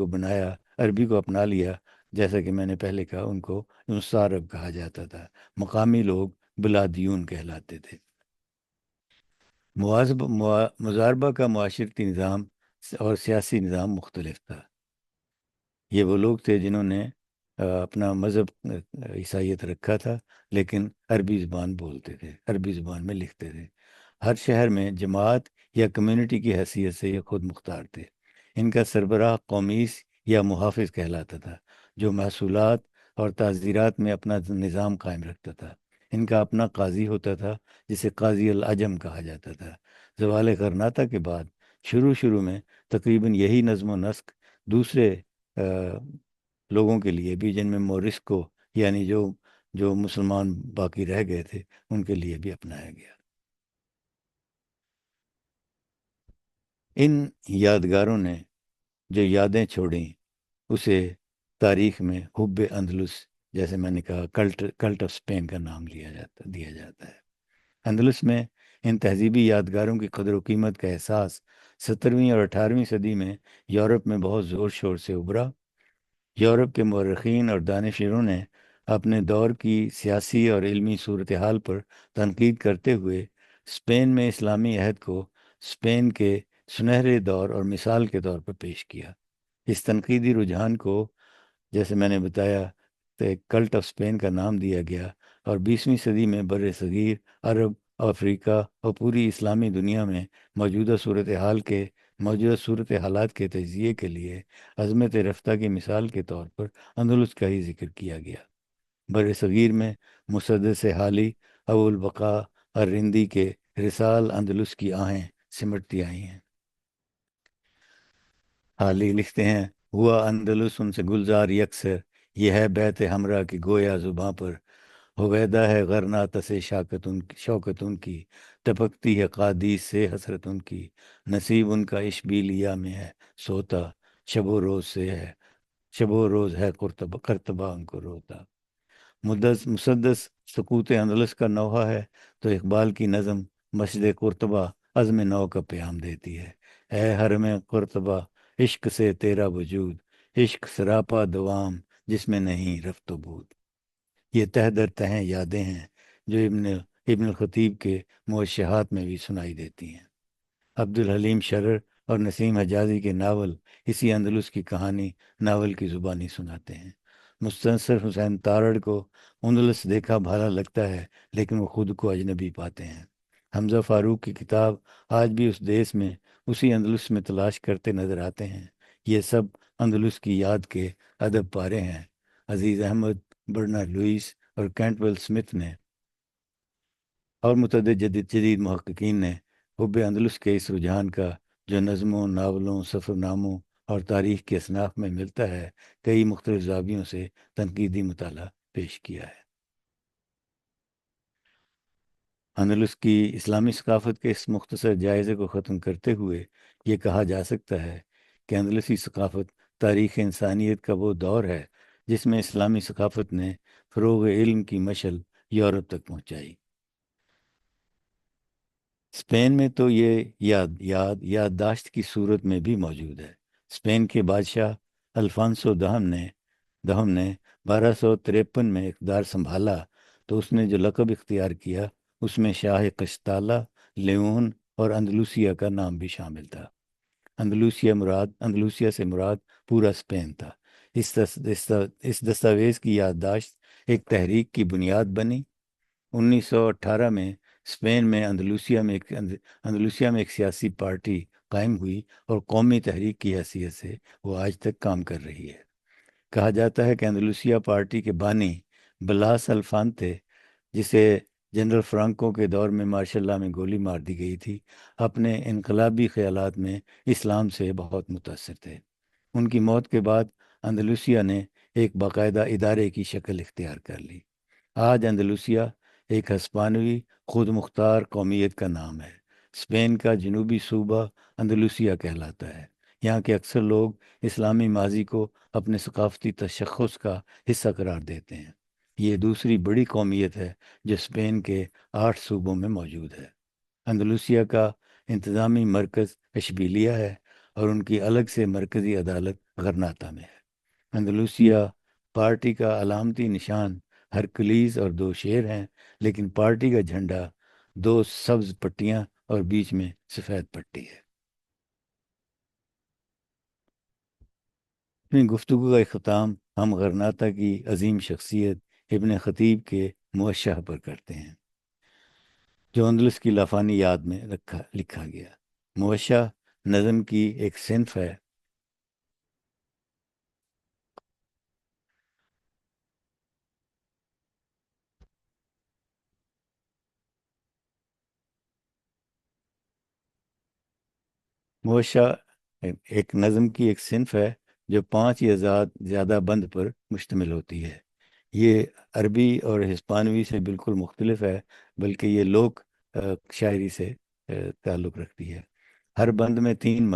کو اپنا لیا، جیسا کہ میں نے پہلے کہا، ان کو عرب کہا جاتا تھا۔ مقامی لوگ بلادیون کہلاتے تھے۔ مزاربہ کا معاشرتی نظام اور سیاسی نظام مختلف تھا۔ یہ وہ لوگ تھے جنہوں نے اپنا مذہب عیسائیت رکھا تھا، لیکن عربی زبان بولتے تھے، عربی زبان میں لکھتے تھے۔ ہر شہر میں جماعت یا کمیونٹی کی حیثیت سے یہ خود مختار تھے۔ ان کا سربراہ قومیس یا محافظ کہلاتا تھا، جو محصولات اور تعزیرات میں اپنا نظام قائم رکھتا تھا۔ ان کا اپنا قاضی ہوتا تھا، جسے قاضی العجم کہا جاتا تھا۔ زوال غرناطہ کے بعد شروع میں تقریباً یہی نظم و نسق دوسرے لوگوں کے لیے بھی، جن میں مورسکو یعنی جو مسلمان باقی رہ گئے تھے، ان کے لیے بھی اپنایا گیا۔ ان یادگاروں نے جو یادیں چھوڑیں، اسے تاریخ میں حب اندلس، جیسے میں نے کہا، کلٹ آف اسپین کا نام دیا جاتا ہے۔ اندلس میں ان تہذیبی یادگاروں کی قدر و قیمت کا احساس 17ویں اور 18ویں صدی میں یورپ میں بہت زور شور سے ابھرا۔ یورپ کے مورخین اور دانشوروں نے اپنے دور کی سیاسی اور علمی صورتحال پر تنقید کرتے ہوئے اسپین میں اسلامی عہد کو اسپین کے سنہرے دور اور مثال کے طور پر پیش کیا۔ اس تنقیدی رجحان کو، جیسے میں نے بتایا، کلٹ آف اسپین کا نام دیا گیا، اور 20ویں صدی میں بر صغیر، عرب، افریقہ اور پوری اسلامی دنیا میں موجودہ صورتحالات کے تجزیے کے لیے عظمت رفتہ کی مثال کے طور پر اندلس کا ہی ذکر کیا گیا۔ بر صغیر میں مسدس حالی، ابو البقاء الرندی کے رسال اندلس کی آہیں سمٹتی آئی ہیں۔ حالی لکھتے ہیں: ہوا اندلس ان سے گلزار یکسر، یہ ہے بیت ہمراہ کی گویا زباں پر، ہویدا ہے غرناطہ سے شوکت ان کی، ٹپکتی ہے قادیس سے حسرت ان کی، نصیب ان کا اشبیلیہ میں ہے سوتا، شب و روز ہے قرطبہ ان کو روتا۔ مسدس سقوط اندلس کا نوحہ ہے، تو اقبال کی نظم مسجد قرطبہ عزم نو کا پیام دیتی ہے: اے حرم قرطبہ عشق سے تیرا وجود، عشق سراپا دوام جس میں نہیں رفت و بود۔ یہ تہ در تہیں یادیں ہیں جو ابن الخطیب کے موشحات میں بھی سنائی دیتی ہیں۔ عبد الحلیم شرر اور نسیم حجازی کے ناول اسی اندلس کی کہانی ناول کی زبانی سناتے ہیں۔ مستنصر حسین تارڑ کو اندلس دیکھا بھالا لگتا ہے، لیکن وہ خود کو اجنبی پاتے ہیں۔ حمزہ فاروق کی کتاب آج بھی اس دیس میں، اسی اندلس میں تلاش کرتے نظر آتے ہیں۔ یہ سب اندلس کی یاد کے ادب پارے ہیں۔ عزیز احمد، برنارڈ لوئس اور کینٹویل سمتھ نے اور متعدد جدید محققین نے حب اندلس کے اس رجحان کا، جو نظموں، ناولوں، سفر ناموں اور تاریخ کے اصناف میں ملتا ہے، کئی مختلف زاویوں سے تنقیدی مطالعہ پیش کیا ہے۔ اندلس کی اسلامی ثقافت کے اس مختصر جائزے کو ختم کرتے ہوئے یہ کہا جا سکتا ہے کہ اندلسی ثقافت تاریخ انسانیت کا وہ دور ہے جس میں اسلامی ثقافت نے فروغ علم کی مشعل یورپ تک پہنچائی۔ اسپین میں تو یہ یادداشت کی صورت میں بھی موجود ہے۔ اسپین کے بادشاہ الفانسو دہم نے 1253 میں اقتدار سنبھالا تو اس نے جو لقب اختیار کیا اس میں شاہ قشتالہ، لیون اور اندلوسیہ کا نام بھی شامل تھا۔ اندلوسیہ سے مراد پورا اسپین تھا۔ اس دستاویز کی یادداشت ایک تحریک کی بنیاد بنی۔ 1918 میں اسپین میں اندلوسیہ میں ایک سیاسی پارٹی قائم ہوئی اور قومی تحریک کی حیثیت سے وہ آج تک کام کر رہی ہے۔ کہا جاتا ہے کہ اندلوسیہ پارٹی کے بانی بلاس الفانتے، جسے جنرل فرانکو کے دور میں مارشل لاء میں گولی مار دی گئی تھی، اپنے انقلابی خیالات میں اسلام سے بہت متاثر تھے۔ ان کی موت کے بعد اندلوسیہ نے ایک باقاعدہ ادارے کی شکل اختیار کر لی۔ آج اندلوسیہ ایک ہسپانوی خود مختار قومیت کا نام ہے۔ اسپین کا جنوبی صوبہ اندلوسیہ کہلاتا ہے۔ یہاں کے اکثر لوگ اسلامی ماضی کو اپنے ثقافتی تشخص کا حصہ قرار دیتے ہیں۔ یہ دوسری بڑی قومیت ہے جو اسپین کے 8 صوبوں میں موجود ہے۔ اندلوسیہ کا انتظامی مرکز اشبیلیہ ہے اور ان کی الگ سے مرکزی عدالت غرناطہ میں ہے۔ اندلوسیہ پارٹی کا علامتی نشان ہرکلیز اور 2 شیر ہیں، لیکن پارٹی کا جھنڈا 2 سبز پٹیاں اور بیچ میں سفید پٹی ہے۔ اپنی گفتگو کا اختتام ہم غرناطہ کی عظیم شخصیت ابن خطیب کے موشح پر کرتے ہیں، جو اندلس کی لافانی یاد میں لکھا گیا۔ موشح نظم کی ایک صنف ہے۔ موشح ایک نظم کی ایک صنف ہے جو 5 یا زیادہ بند پر مشتمل ہوتی ہے۔ یہ عربی اور ہسپانوی سے بالکل مختلف ہے، بلکہ یہ لوک شاعری سے تعلق رکھتی ہے۔ ہر بند میں 3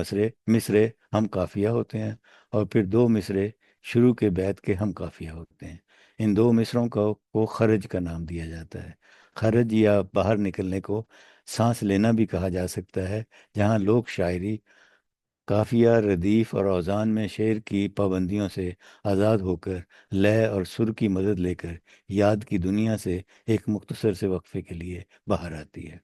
مصرے ہم قافیہ ہوتے ہیں اور پھر 2 مصرے شروع کے بیت کے ہم قافیہ ہوتے ہیں۔ ان 2 مصروں کو خرج کا نام دیا جاتا ہے۔ خرج یا باہر نکلنے کو سانس لینا بھی کہا جا سکتا ہے، جہاں لوک شاعری قافیہ، ردیف اور اوزان میں شعر کی پابندیوں سے آزاد ہو کر لے اور سر کی مدد لے کر یاد کی دنیا سے ایک مختصر سے وقفے کے لیے باہر آتی ہے،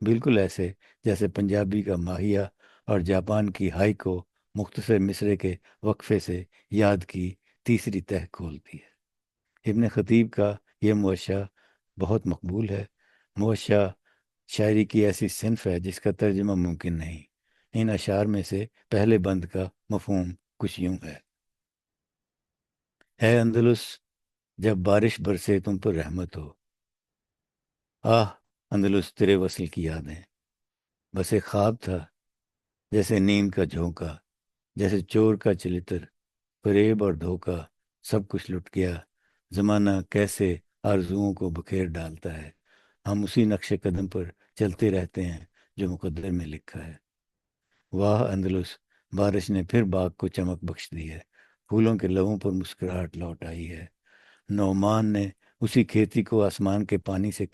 بالکل ایسے جیسے پنجابی کا ماہیہ اور جاپان کی ہائیکو مختصر مصرے کے وقفے سے یاد کی تیسری تہہ کھولتی ہے۔ ابن خطیب کا یہ موشہ بہت مقبول ہے۔ موشہ شاعری کی ایسی صنف ہے جس کا ترجمہ ممکن نہیں۔ ان اشعار میں سے پہلے بند کا مفہوم کچھ یوں ہے: اے اندلس، جب بارش برسے تم پر رحمت ہو، آہ اندلس تیرے وصل کی یادیں، بس ایک خواب تھا جیسے نیند کا جھونکا، جیسے چور کا چلتر، فریب اور دھوکا، سب کچھ لٹ گیا۔ زمانہ کیسے آرزوؤں کو بکھیر ڈالتا ہے، ہم اسی نقش قدم پر چلتے رہتے ہیں جو مقدر میں لکھا ہے۔ واہ اندلس، بارش نے پھر باغ کو چمک بخش دی ہے، پھولوں کے لبوں پر مسکراہٹ لوٹ آئی ہے۔ نعمان نے اسی کھیتی کو آسمان کے پانی سے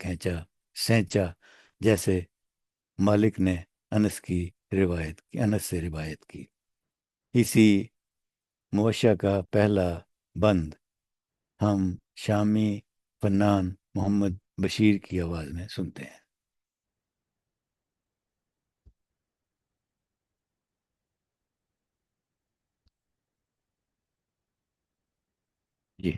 سینچا جیسے مالک نے انس سے روایت کی۔ اسی موشہ کا پہلا بند ہم شامی فنان محمد بشیر کی آواز میں سنتے ہیں۔ جی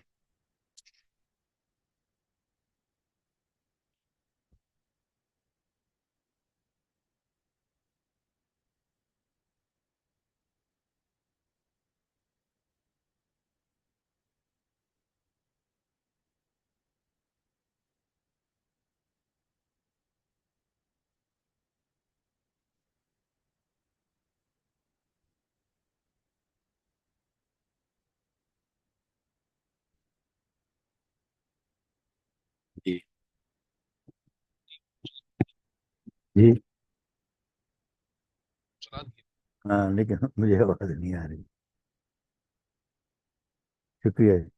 جی جی ہاں، لیکن مجھے آواز نہیں آ رہی۔ شکریہ جی۔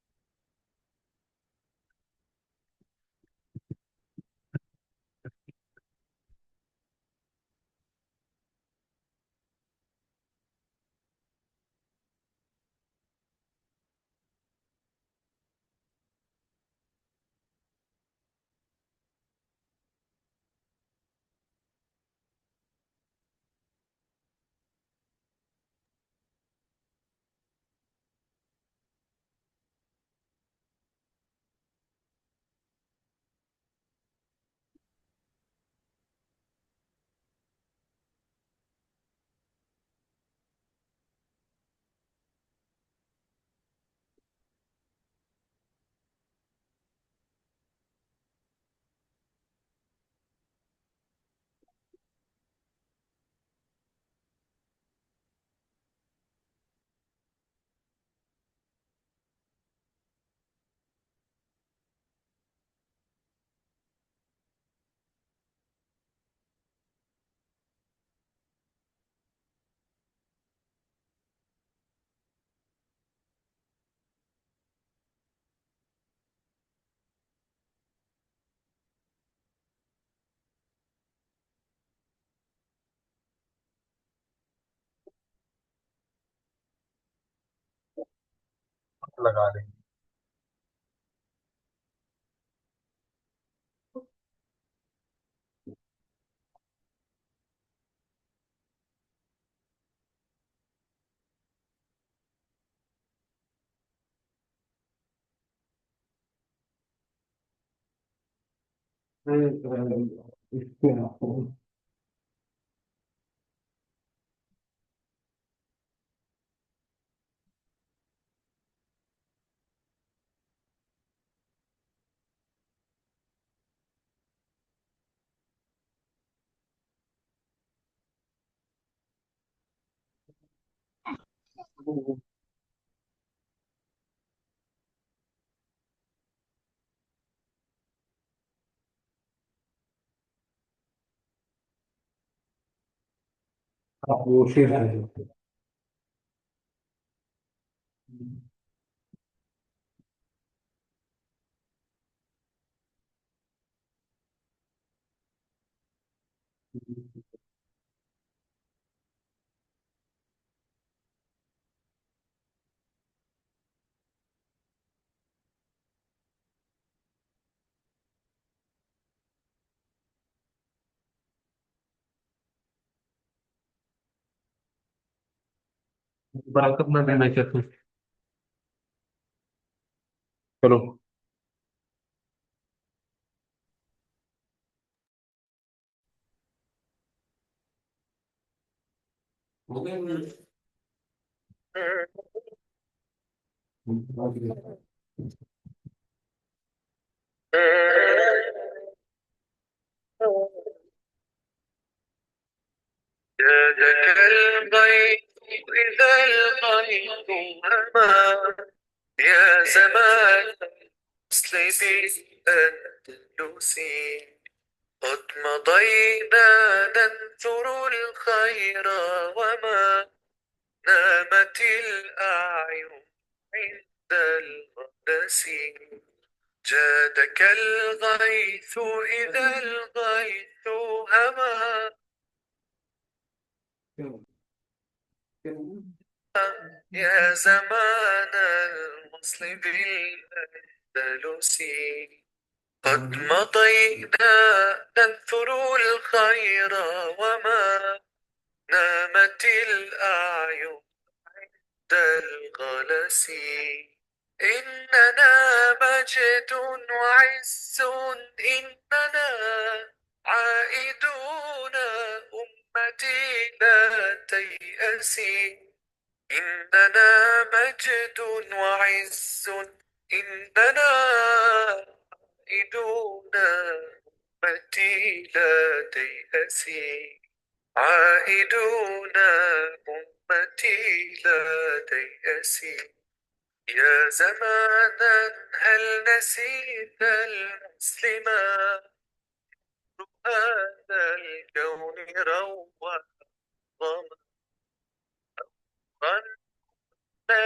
لگا لیں گے۔ آپ وہ شیئر کر دیتے برکت میں دینا چاہتا ہوں۔ چلو جادك الغيث إذا الغيث هما يا زمان الوصل بالأندلس قد مضينا ننثر الخير وما نامت الأعين عند الغلس جادك الغيث إذا الغيث هما يا زمان الوصل بالأندلس قد مضينا ننثر الخير وما نامت الأعين عند الغلس إننا مجد وعز إننا عائدون أمتي لا تيأسي إننا مجد وعز إننا عائدون أمتي لا تيأسي عائدون أمتي لا تيأسي يا زمانا هل نسيت المسلما هذا الكون روى ظن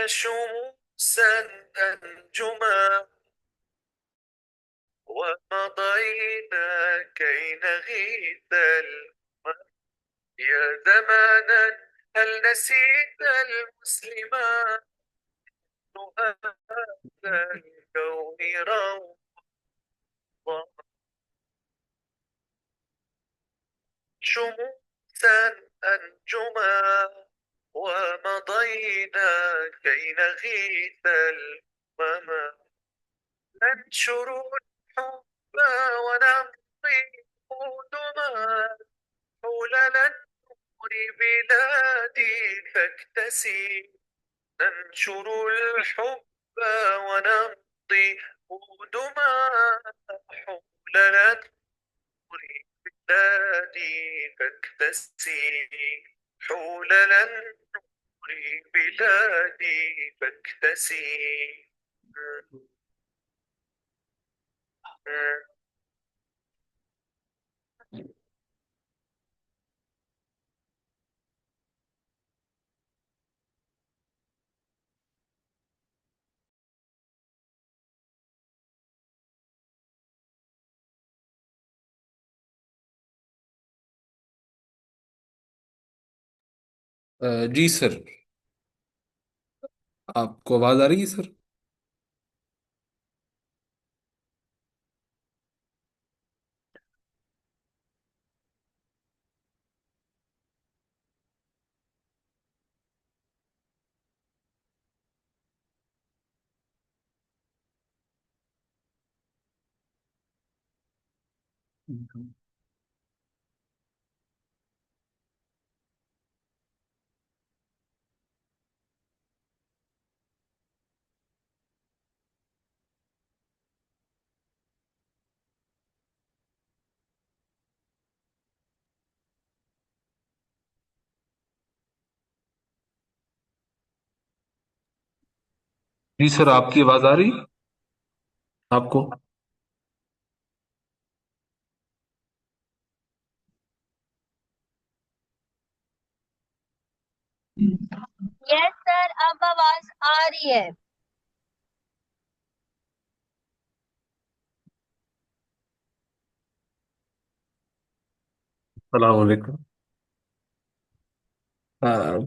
شموسا أنجما ومضينا كي نغيث يا زمانا هل نسيت المسلما هذا الكون روى شموسا أنجما ومضينا كي نغيث الأمما ننشر الحب ونمضي قدما حول النور بلادي فاكتسي ننشر الحب ونمضي قدما حول النور بلادي فاكتسي حول النور بلادي فاكتسي جی سر، آپ کو آواز آ رہی ہے سر؟ جی سر، آپ کی آواز آ رہی آپ کو؟ یس سر، اب آواز آ رہی ہے۔ السلام علیکم۔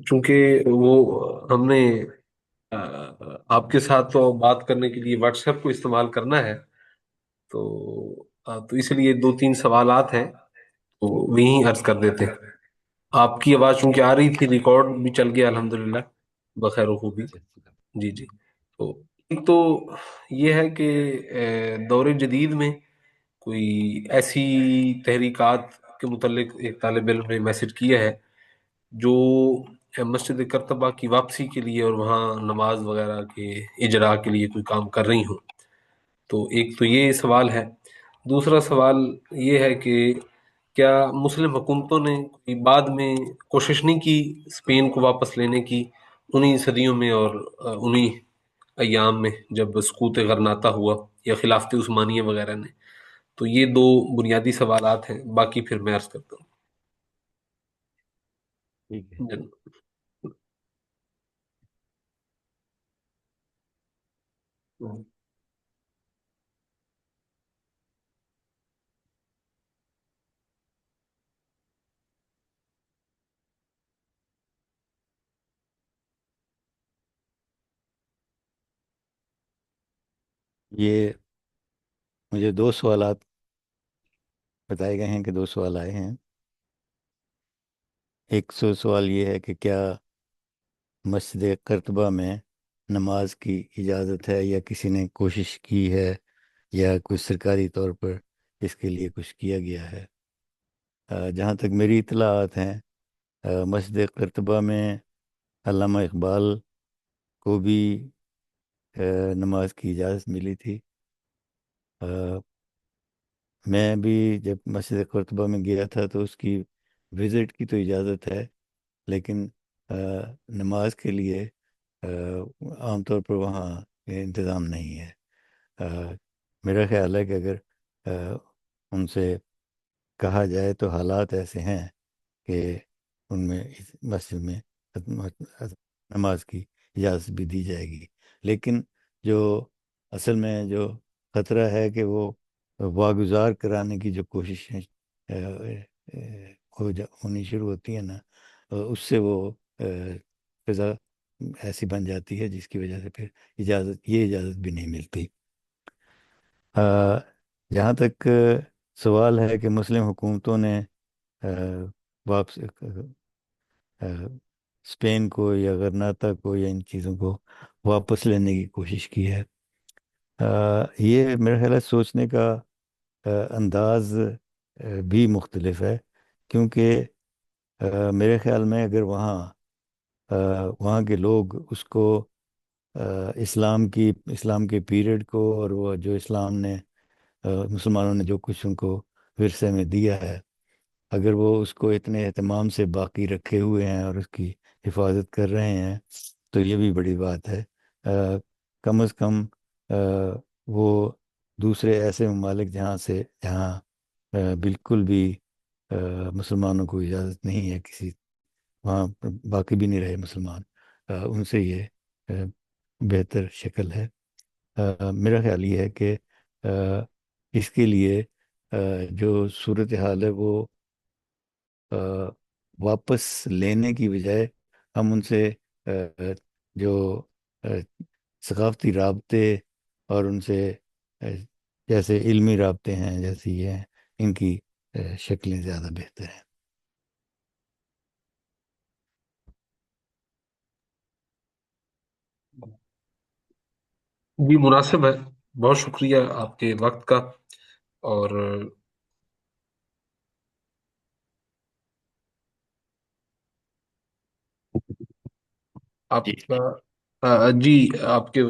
چونکہ وہ ہم نے آ، آپ کے ساتھ تو بات کرنے کے لیے واٹس ایپ کو استعمال کرنا ہے، تو تو اس لیے دو تین سوالات ہیں، تو وہیں عرض کر دیتے ہیں۔ آپ کی آواز چونکہ آ رہی تھی، ریکارڈ بھی چل گیا الحمدللہ بخیر و خوبی۔ جی جی۔ تو ایک تو یہ ہے کہ دور جدید میں کوئی ایسی تحریکات کے متعلق ایک طالب علم نے میسج کیا ہے جو مسجد کرتبہ کی واپسی کے لیے اور وہاں نماز وغیرہ کے اجراء کے لیے کوئی کام کر رہی ہوں۔ تو ایک تو یہ سوال ہے۔ دوسرا سوال یہ ہے کہ کیا مسلم حکومتوں نے کوئی بعد میں کوشش نہیں کی اسپین کو واپس لینے کی، انہی صدیوں میں اور انہی ایام میں جب سقوط غرناطہ ہوا یا خلافت عثمانیہ وغیرہ نے؟ تو یہ دو بنیادی سوالات ہیں، باقی پھر میں عرض کرتا ٹھیک ہے۔ ہوں۔ یہ مجھے دو سوالات بتائے گئے ہیں کہ دو سوال آئے ہیں۔ ایک سوال یہ ہے کہ کیا مسجد قرطبہ میں نماز کی اجازت ہے یا کسی نے کوشش کی ہے یا کوئی سرکاری طور پر اس کے لیے کچھ کیا گیا ہے۔ جہاں تک میری اطلاعات ہیں، مسجد قرطبہ میں علامہ اقبال کو بھی نماز کی اجازت ملی تھی۔ میں بھی جب مسجد قرطبہ میں گیا تھا تو اس کی وزٹ کی تو اجازت ہے، لیکن آ، نماز کے لیے آ، عام طور پر وہاں انتظام نہیں ہے۔ آ، میرا خیال ہے کہ اگر آ، ان سے کہا جائے تو حالات ایسے ہیں کہ ان میں اس مسجد میں نماز کی اجازت بھی دی جائے گی، لیکن جو اصل میں جو خطرہ ہے کہ وہ واگزار کرانے کی جو کوششیں ہونی شروع ہوتی ہیں نا، اس سے وہ فضا ایسی بن جاتی ہے جس کی وجہ سے پھر یہ اجازت بھی نہیں ملتی۔ آ، جہاں تک سوال ہے کہ مسلم حکومتوں نے آ، واپس اسپین کو یا غرناطہ کو یا ان چیزوں کو واپس لینے کی کوشش کی ہے، یہ میرا خیال ہے سوچنے کا انداز بھی مختلف ہے، کیونکہ میرے خیال میں اگر وہاں کے لوگ اس کو اسلام کے پیریڈ کو اور وہ جو اسلام نے مسلمانوں نے جو کچھ ان کو ورثے میں دیا ہے، اگر وہ اس کو اتنے اہتمام سے باقی رکھے ہوئے ہیں اور اس کی حفاظت کر رہے ہیں تو یہ بھی بڑی بات ہے۔ کم از کم آ، وہ دوسرے ایسے ممالک جہاں بالکل بھی مسلمانوں کو اجازت نہیں ہے کسی، وہاں باقی بھی نہیں رہے مسلمان، ان سے یہ آ، بہتر شکل ہے۔ میرا خیال یہ ہے کہ اس کے لیے جو صورتحال ہے وہ آ، واپس لینے کی بجائے ہم ان سے آ، جو آ، ثقافتی رابطے اور ان سے آ، جیسے علمی رابطے ہیں جیسے یہ ہیں، ان کی شکلیں زیادہ بہتر ہیں۔ جی مناسب ہے، بہت شکریہ آپ کے وقت کا۔ اور آپ جی کا جی، آپ کے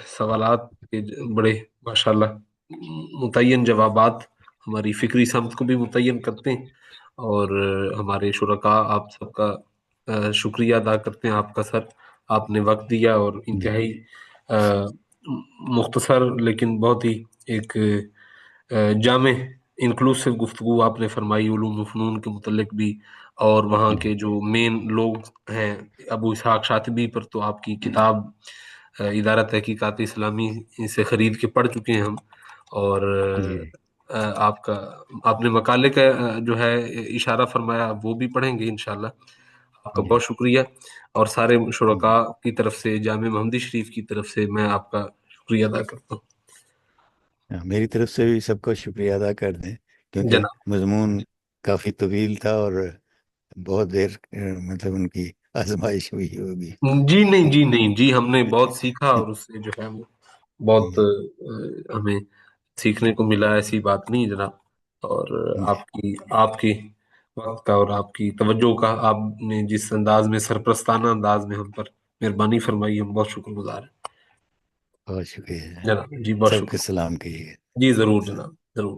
سوالات کے بڑے ماشاءاللہ متعین جوابات ہماری فکری سمت کو بھی متعین کرتے ہیں، اور ہمارے شرکاء آپ سب کا شکریہ ادا کرتے ہیں آپ کا سر، آپ نے وقت دیا اور جی انتہائی مختصر لیکن بہت ہی ایک جامع انکلوسیو گفتگو آپ نے فرمائی علوم و فنون کے متعلق بھی، اور وہاں جی کے جو مین لوگ ہیں ابو اسحاق شاطبی پر تو آپ کی کتاب ادارہ تحقیقات اسلامی سے خرید کے پڑھ چکے ہیں ہم، اور جی آپ نے مقالے کا جو ہے اشارہ فرمایا وہ بھی پڑھیں گے انشاءاللہ۔ آپ کا جی بہت شکریہ، اور سارے جی شرکاء کی طرف سے، جامع محمدی شریف کی طرف سے میں آپ کا شکریہ ادا کرتا ہوں میری طرف سے بھی سب کو شکریہ ادا کر دیں، کیونکہ جناب۔ مضمون کافی طویل تھا اور بہت دیر مطلب ان کی آزمائش ہوئی ہوگی۔ جی نہیں، جی نہیں، جی ہم نے بہت سیکھا، اور اس سے جو ہے وہ بہت جی ہمیں سیکھنے کو ملا، ایسی بات نہیں جناب۔ اور جی آپ کی وقت کا اور آپ کی توجہ کا، آپ نے جس انداز میں، سرپرستانہ انداز میں ہم پر مہربانی فرمائی، ہم بہت شکر گزار ہیں بہت شکریہ، جناب۔ جی بہت سب کے شکریہ۔ سلام کہیے۔ جی ضرور جناب، ضرور۔